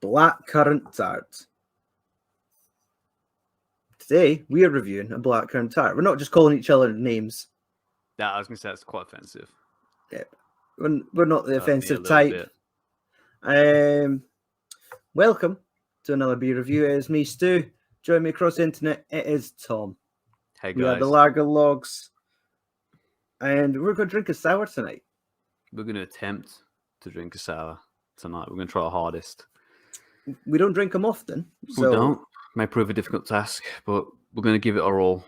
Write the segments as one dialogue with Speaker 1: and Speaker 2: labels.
Speaker 1: Blackcurrant Tart. Today, we are reviewing a blackcurrant tart. We're not just calling each other names.
Speaker 2: Yeah, I was going to say that's quite offensive.
Speaker 1: Yeah, we're not the offensive
Speaker 2: Bit.
Speaker 1: type. Welcome to another beer review. It is me, Stu. Join me across the internet. It is Tom.
Speaker 2: Hey, guys.
Speaker 1: We are the Lager Logs. And we're going to drink a sour tonight.
Speaker 2: We're going to attempt to drink a sour tonight. We're going to try our hardest.
Speaker 1: We don't drink them often.
Speaker 2: We don't. May prove a difficult task, but we're going to give it our all.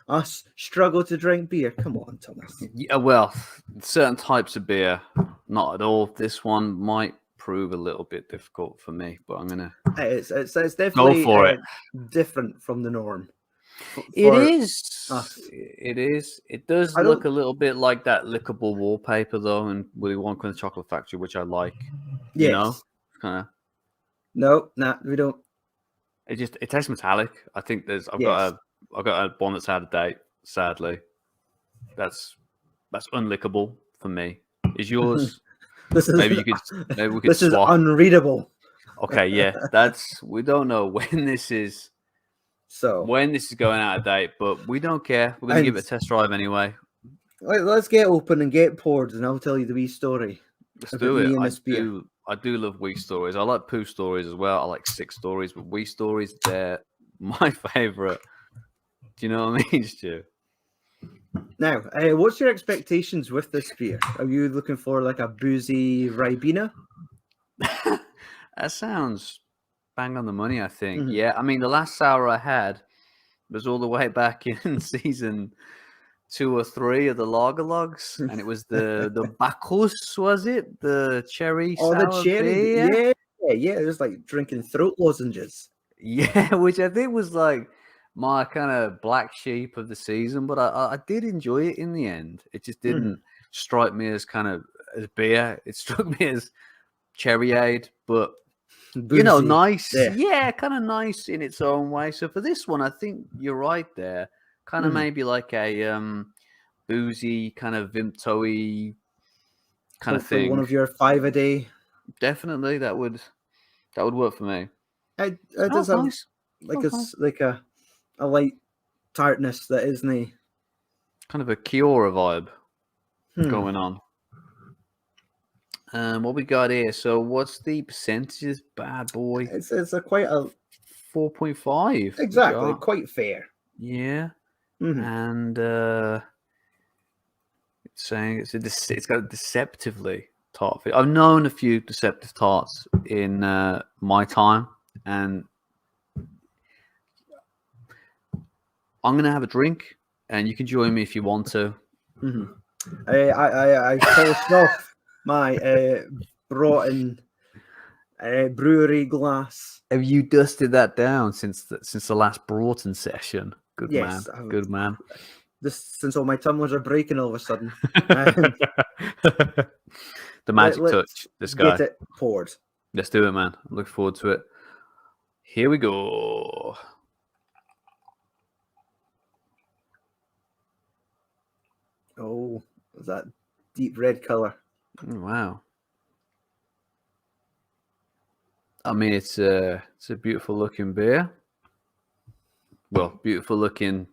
Speaker 1: Us struggle to drink beer. Come on, Thomas.
Speaker 2: Yeah, well, certain types of beer, not at all. This one might prove a little bit difficult for me, but I'm going to...
Speaker 1: It's definitely
Speaker 2: go for it.
Speaker 1: Different from the norm.
Speaker 2: It is.
Speaker 1: Us.
Speaker 2: It is. It does look a little bit like that lickable wallpaper, though, in Willy Wonka and the Chocolate Factory, which I like.
Speaker 1: Yes.
Speaker 2: You know? Kind of.
Speaker 1: No, we don't.
Speaker 2: It tastes metallic. I think I've got a one that's out of date. Sadly, that's unlickable for me. Is yours? Maybe we could
Speaker 1: This
Speaker 2: swap.
Speaker 1: is unreadable.
Speaker 2: Okay, yeah, we don't know when this is.
Speaker 1: So
Speaker 2: when this is going out of date, but we don't care. We're gonna give it a test drive anyway.
Speaker 1: Let's get open and get poured, and I'll tell you the wee story.
Speaker 2: Let's do it. I do love wee stories. I like poo stories as well. I like sick stories, but wee stories, they're my favorite. Do you know what I mean, Stu?
Speaker 1: Now, what's your expectations with this beer? Are you looking for like a boozy Ribena?
Speaker 2: That sounds bang on the money, I think.
Speaker 1: Mm-hmm.
Speaker 2: Yeah, I mean, the last sour I had was all the way back in season 2 or 3 of the Lager Logs, and it was the Bacchus, was it? The cherry sour
Speaker 1: the cherry,
Speaker 2: beer?
Speaker 1: Yeah. It was like drinking throat lozenges.
Speaker 2: Yeah, which I think was like my kind of black sheep of the season, but I did enjoy it in the end. It just didn't strike me as kind of as beer. It struck me as cherryade, but boozy. You know, nice. Yeah, kind of nice in its own way. So for this one, I think you're right there. Kind of maybe like a boozy, kind of Vimto-y kind of thing.
Speaker 1: One of your 5 a day.
Speaker 2: Definitely, that would work for me.
Speaker 1: It does have nice. like a light tartness that isn't
Speaker 2: kind of a Kiora vibe going on. What we got here? So, what's the percentages, bad boy?
Speaker 1: It's quite a
Speaker 2: 4.5.
Speaker 1: Exactly, quite fair.
Speaker 2: Yeah, and it's saying it's got a deceptively tart. I've known a few deceptive tarts in my time, and I'm gonna have a drink, and you can join me if you want to.
Speaker 1: I polished off my brought-in brewery glass.
Speaker 2: Have you dusted that down since the last Broughton session? Good man. Good man.
Speaker 1: Since all my tumblers are breaking all of a sudden.
Speaker 2: The magic touch. This guy.
Speaker 1: Get it poured.
Speaker 2: Let's do it, man. I'm looking forward to it. Here we go.
Speaker 1: Oh, that deep red color.
Speaker 2: Oh, wow. I mean, it's a beautiful looking beer. Well, beautiful looking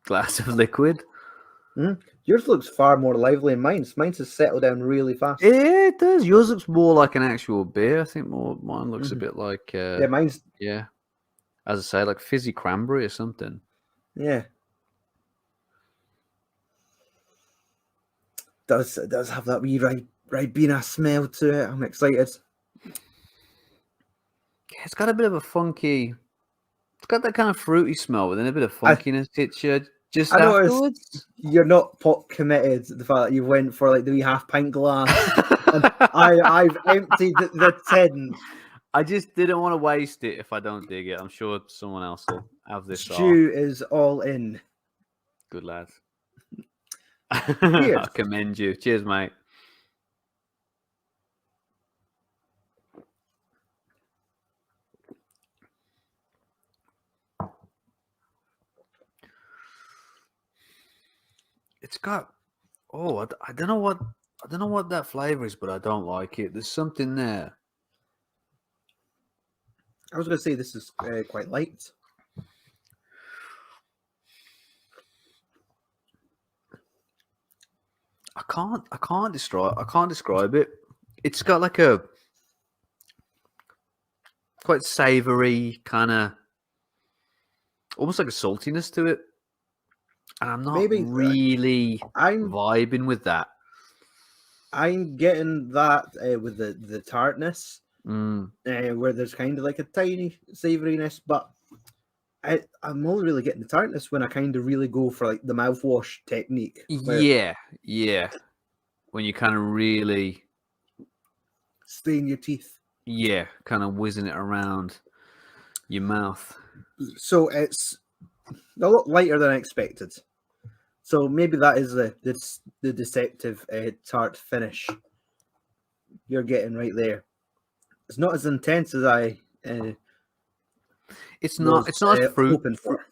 Speaker 2: glass of liquid.
Speaker 1: Yours looks far more lively than mine. Mine's has settled down really fast.
Speaker 2: It does. Yours looks more like an actual beer. I think mine looks a bit like
Speaker 1: mine's
Speaker 2: as I say, like fizzy cranberry or something.
Speaker 1: Yeah. It does have that wee Ribena smell to it. I'm excited.
Speaker 2: Yeah, it's got a bit of a funky. It's got that kind of fruity smell, but then a bit of funkiness hits you just afterwards.
Speaker 1: You're not pot committed to the fact that you went for like the wee half pint glass. And I've emptied the tin.
Speaker 2: I just didn't want to waste it if I don't dig it. I'm sure someone else will have this.
Speaker 1: Stu is all in.
Speaker 2: Good lad. I commend you. Cheers, mate. It's got I don't know what that flavor is, but I don't like it. There's something there.
Speaker 1: I was going to say this is quite light.
Speaker 2: I can't describe it. It's got like a quite savoury kind of, almost like a saltiness to it, and I'm not
Speaker 1: Maybe
Speaker 2: really
Speaker 1: I'm
Speaker 2: vibing with that.
Speaker 1: I'm getting that with the tartness, where there's kind of like a tiny savouriness, but I'm only really getting the tartness when I kind of really go for like the mouthwash technique. Where
Speaker 2: Yeah. When you kind of really,
Speaker 1: stain your teeth.
Speaker 2: kind of whizzing it around your mouth.
Speaker 1: So it's a lot lighter than I expected. So maybe that is the deceptive tart finish you're getting right there. It's not as intense as I
Speaker 2: It's
Speaker 1: was
Speaker 2: not as
Speaker 1: hoping for.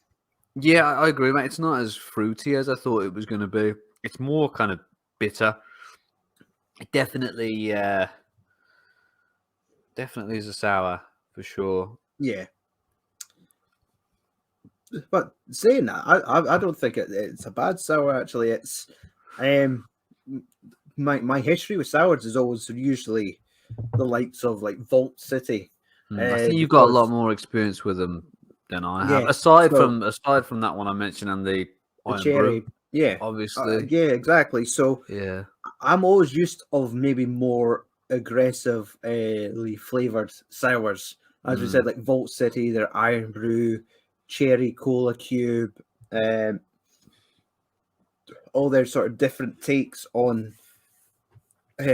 Speaker 2: Yeah, I agree, mate. It's not as fruity as I thought it was going to be. It's more kind of bitter. It definitely is a sour for sure.
Speaker 1: Yeah. But saying that, I don't think it's a bad sour. Actually, it's my history with sours is always usually the likes of like Vault City.
Speaker 2: I think you've got a lot more experience with them than I have.
Speaker 1: Yeah,
Speaker 2: Aside from that one I mentioned and the Iron
Speaker 1: cherry.
Speaker 2: Brew,
Speaker 1: Yeah,
Speaker 2: obviously.
Speaker 1: yeah, exactly. So
Speaker 2: Yeah.
Speaker 1: I'm always used of maybe more aggressively flavored sours, as we said, like Vault City, their Iron Brew, Cherry Cola Cube, all their sort of different takes on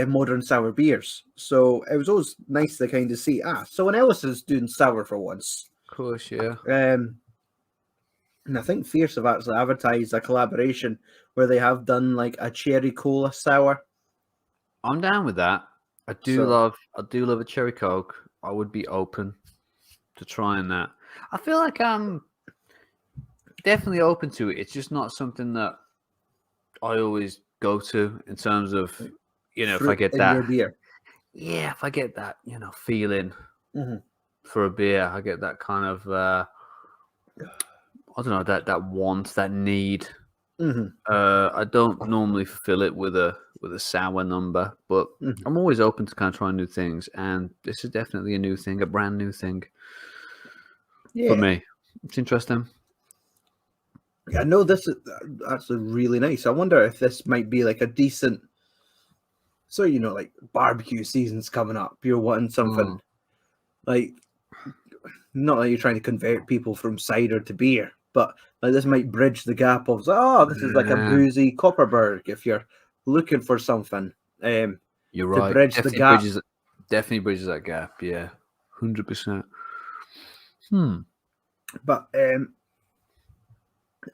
Speaker 1: modern sour beers. So it was always nice to kind of see, someone else is doing sour for once.
Speaker 2: Of course, yeah.
Speaker 1: And I think Fierce have actually advertised a collaboration where they have done like a cherry cola sour.
Speaker 2: I'm down with that. I do love a cherry coke. I would be open to trying that. I feel like I'm definitely open to it. It's just not something that I always go to in terms of, if I get that.
Speaker 1: Your beer.
Speaker 2: Yeah, if I get that, feeling for a beer, I get that kind of, I don't know, that want, that need. I don't normally fill it with a sour number, but I'm always open to kind of trying new things, and this is definitely a new thing, a brand new thing for me. It's interesting.
Speaker 1: Yeah, I know this is actually really nice. I wonder if this might be like a decent. So like barbecue season's coming up. You're wanting something like, not that you're trying to convert people from cider to beer, but like this might bridge the gap of this is like a boozy Copperberg if you're looking for something.
Speaker 2: You're right.
Speaker 1: To bridge the gap.
Speaker 2: Definitely bridges that gap. Yeah, 100%.
Speaker 1: But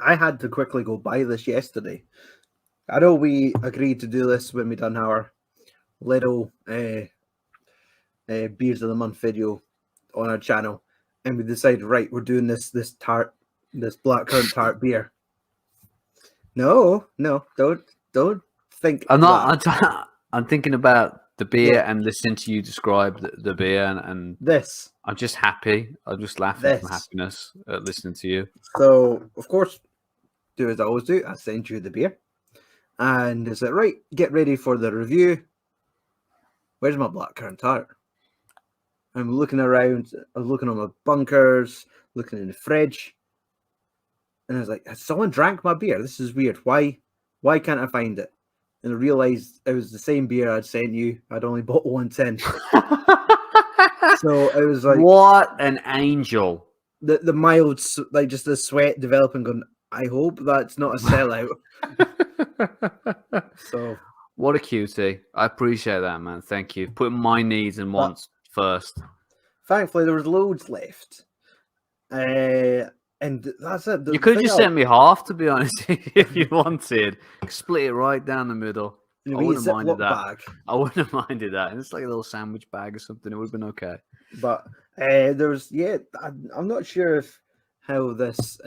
Speaker 1: I had to quickly go buy this yesterday. I know we agreed to do this when we done our little beers of the month video on our channel, and we decided, right, we're doing this tart, this blackcurrant tart beer. No, don't think.
Speaker 2: I'm not. I'm thinking about the beer and listening to you describe the beer, and
Speaker 1: this.
Speaker 2: I'm just happy. I'm just laughing from happiness at listening to you.
Speaker 1: So of course, do as I always do. I send you the beer, and is it right? Get ready for the review. Where's my blackcurrant tart? I'm looking around. I'm looking on my bunkers, looking in the fridge, and I was like, "Has someone drank my beer? This is weird. Why can't I find it?" And I realized it was the same beer I'd sent you. I'd only bought one tin. So it was like,
Speaker 2: what an angel.
Speaker 1: The mild, like just the sweat developing. Going, I hope that's not a sellout. So
Speaker 2: what a cutie. I appreciate that, man. Thank you. Putting my needs and wants first.
Speaker 1: Thankfully, there was loads left. And that's it.
Speaker 2: You could have just sent me half, to be honest, if you wanted. Split it right down the middle. I wouldn't have minded that. Bag. I wouldn't have minded that. And it's like a little sandwich bag or something. It would have been okay.
Speaker 1: But there was, I'm not sure how this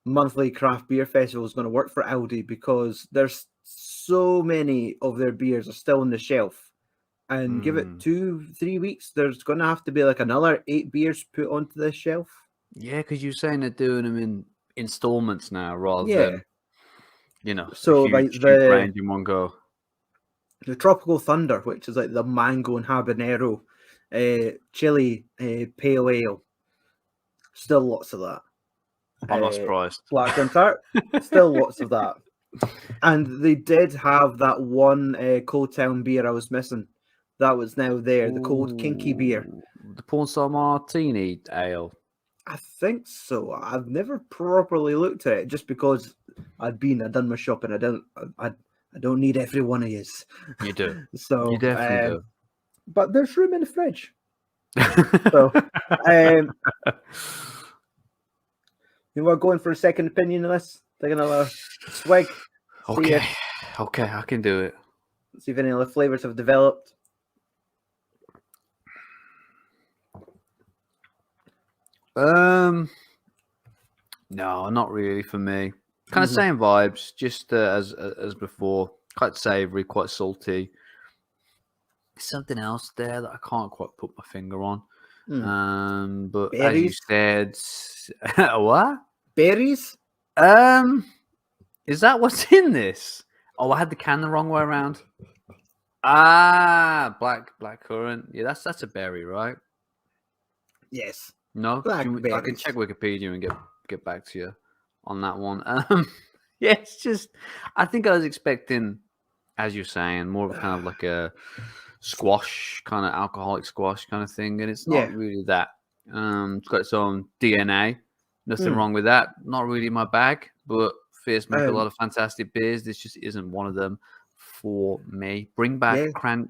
Speaker 1: monthly craft beer festival is going to work for Aldi, because there's so many of their beers are still on the shelf and give it 2-3 weeks, there's going to have to be like another 8 beers put onto this shelf.
Speaker 2: Yeah, because you're saying they're doing them in installments now rather
Speaker 1: Yeah.
Speaker 2: than,
Speaker 1: So
Speaker 2: a
Speaker 1: like
Speaker 2: huge
Speaker 1: the
Speaker 2: range in one go.
Speaker 1: Tropical Thunder, which is like the mango and habanero, chili, pale ale, still lots of that.
Speaker 2: I'm not surprised.
Speaker 1: Blackcurrant Tart, still lots of that. And they did have that one Cold Town beer I was missing. That was now there, the cold kinky beer.
Speaker 2: The Porn Star Martini ale.
Speaker 1: I think so. I've never properly looked at it just because I'd done my shopping. I don't need every one of yous.
Speaker 2: You do.
Speaker 1: So
Speaker 2: You definitely do.
Speaker 1: But there's room in the fridge. So you want to go in for a second opinion on this? Take another swig.
Speaker 2: Okay, I can do it.
Speaker 1: See if any other flavors have developed.
Speaker 2: No, not really for me. Kind of same vibes, just as before. Quite savoury, quite salty. Something else there that I can't quite put my finger on. But
Speaker 1: Berries?
Speaker 2: as you said, what?
Speaker 1: Berries?
Speaker 2: Is that what's in this? Oh, I had the can the wrong way around. Blackcurrant. Yeah, that's a berry, right?
Speaker 1: Yes.
Speaker 2: No, I can
Speaker 1: Blackberries.
Speaker 2: check Wikipedia and get back to you on that one. Yeah, it's just I think I was expecting, as you're saying, more of kind of like a squash, kind of alcoholic squash kind of thing, and it's not really that. It's got its own DNA. Nothing wrong with that. Not really my bag, but Fierce make a lot of fantastic beers. This just isn't one of them for me. Bring back Crack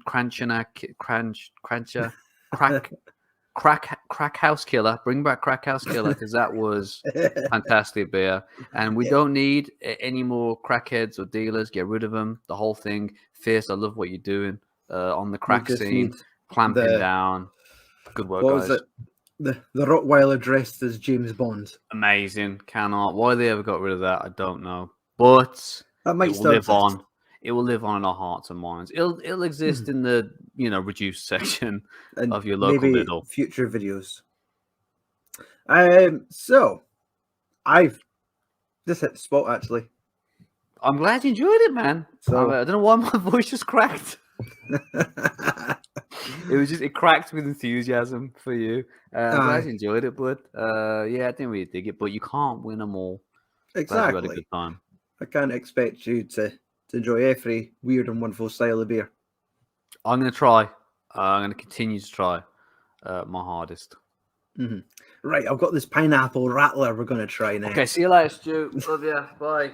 Speaker 2: House Killer. Bring back Crack House Killer because that was fantastic beer. And we don't need any more crackheads or dealers. Get rid of them. The whole thing. Fierce. I love what you're doing on the crack scene. Clamping down. Good work, guys.
Speaker 1: Was it? The Rottweiler dressed as James Bond.
Speaker 2: Amazing. Cannot. Why they ever got rid of that, I don't know. But
Speaker 1: that might
Speaker 2: it will live on. It will live on in our hearts and minds. It'll exist in the reduced section
Speaker 1: and
Speaker 2: of your local
Speaker 1: maybe
Speaker 2: Lidl.
Speaker 1: Future videos. So this hit the spot actually.
Speaker 2: I'm glad you enjoyed it, man. So, I don't know why my voice just cracked. It cracked with enthusiasm for you. I'm glad you enjoyed it, bud. Yeah, I didn't really dig it, but you can't win them all.
Speaker 1: Exactly.
Speaker 2: Glad you had a good time.
Speaker 1: I can't expect you to enjoy every weird and wonderful style of beer.
Speaker 2: I'm going to try. I'm going to continue to try my hardest.
Speaker 1: Right, I've got this pineapple rattler we're going to try now.
Speaker 2: Okay, see you later, Stu. Love you. Bye.